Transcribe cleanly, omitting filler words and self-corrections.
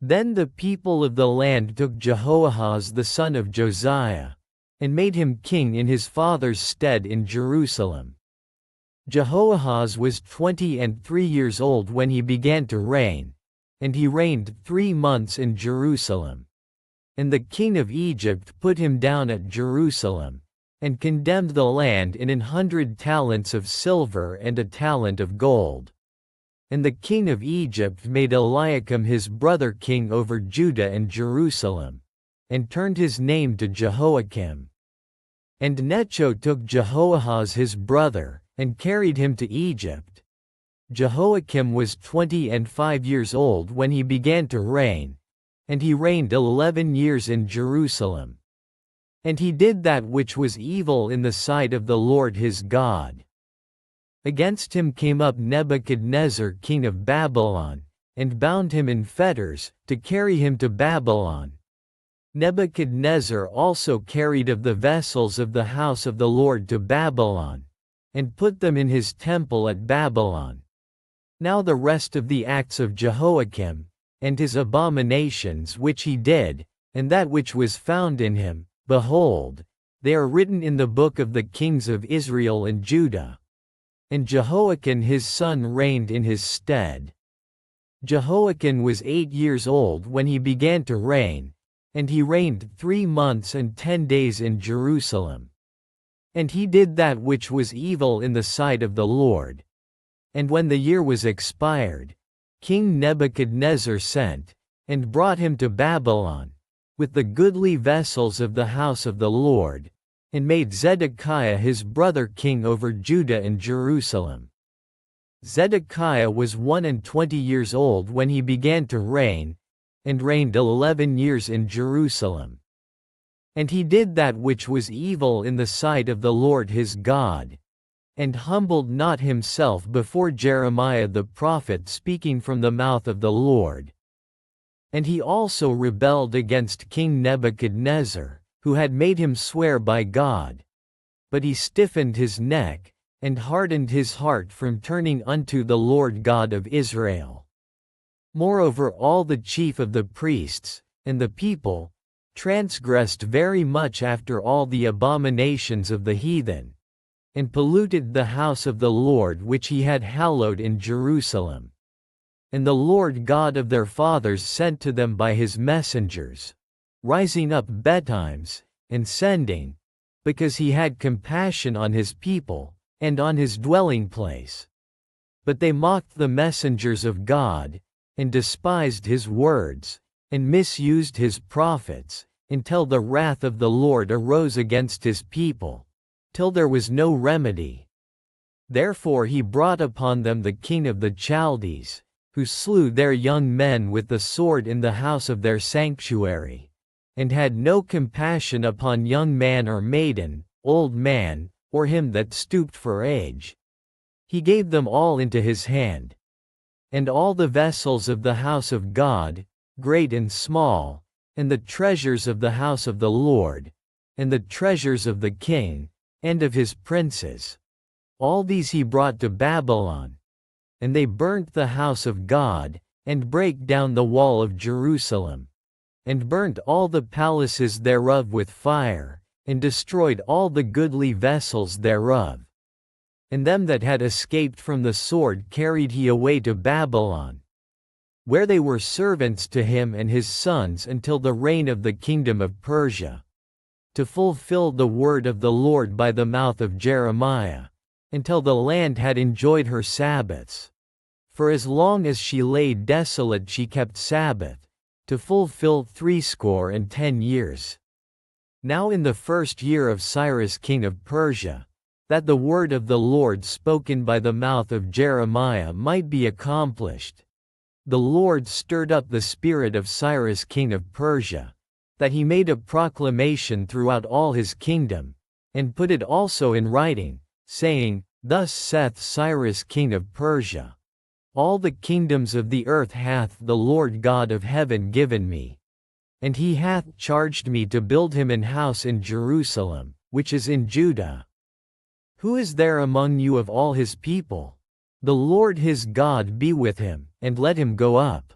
Then the people of the land took Jehoahaz the son of Josiah, and made him king in his father's stead in Jerusalem. Jehoahaz was 23 years old when he began to reign, and he reigned 3 months in Jerusalem. And the king of Egypt put him down at Jerusalem, and condemned the land in 100 talents of silver and a talent of gold. And the king of Egypt made Eliakim his brother king over Judah and Jerusalem, and turned his name to Jehoiakim. And Necho took Jehoahaz his brother, and carried him to Egypt. Jehoiakim was 25 years old when he began to reign, and he reigned 11 years in Jerusalem. And he did that which was evil in the sight of the Lord his God. Against him came up Nebuchadnezzar king of Babylon, and bound him in fetters, to carry him to Babylon. Nebuchadnezzar also carried of the vessels of the house of the Lord to Babylon, and put them in his temple at Babylon. Now the rest of the acts of Jehoiakim, and his abominations which he did, and that which was found in him, behold, they are written in the book of the kings of Israel and Judah. And Jehoiakim his son reigned in his stead. Jehoiakim was 8 years old when he began to reign, and he reigned 3 months and 10 days in Jerusalem. And he did that which was evil in the sight of the Lord. And when the year was expired, King Nebuchadnezzar sent, and brought him to Babylon, with the goodly vessels of the house of the Lord, and made Zedekiah his brother king over Judah and Jerusalem. Zedekiah was 21 years old when he began to reign, and reigned 11 years in Jerusalem. And he did that which was evil in the sight of the Lord his God, and humbled not himself before Jeremiah the prophet speaking from the mouth of the Lord. And he also rebelled against King Nebuchadnezzar, who had made him swear by God. But he stiffened his neck, and hardened his heart from turning unto the Lord God of Israel. Moreover all the chief of the priests, and the people, transgressed very much after all the abominations of the heathen, and polluted the house of the Lord which he had hallowed in Jerusalem. And the Lord God of their fathers sent to them by his messengers, rising up betimes, and sending, because he had compassion on his people, and on his dwelling place. But they mocked the messengers of God, and despised his words, and misused his prophets, until the wrath of the Lord arose against his people, till there was no remedy. Therefore he brought upon them the king of the Chaldees, who slew their young men with the sword in the house of their sanctuary, and had no compassion upon young man or maiden, old man, or him that stooped for age. He gave them all into his hand. And all the vessels of the house of God, great and small, and the treasures of the house of the Lord, and the treasures of the king, and of his princes, all these he brought to Babylon. And they burnt the house of God, and brake down the wall of Jerusalem, and burnt all the palaces thereof with fire, and destroyed all the goodly vessels thereof. And them that had escaped from the sword carried he away to Babylon, where they were servants to him and his sons until the reign of the kingdom of Persia, to fulfill the word of the Lord by the mouth of Jeremiah, until the land had enjoyed her sabbaths. For as long as she lay desolate she kept Sabbath, to fulfill 70 years. Now in the 1st year of Cyrus king of Persia, that the word of the Lord spoken by the mouth of Jeremiah might be accomplished, the Lord stirred up the spirit of Cyrus king of Persia, that he made a proclamation throughout all his kingdom, and put it also in writing, saying, Thus saith Cyrus king of Persia, All the kingdoms of the earth hath the Lord God of heaven given me. And he hath charged me to build him an house in Jerusalem, which is in Judah. Who is there among you of all his people? The Lord his God be with him, and let him go up.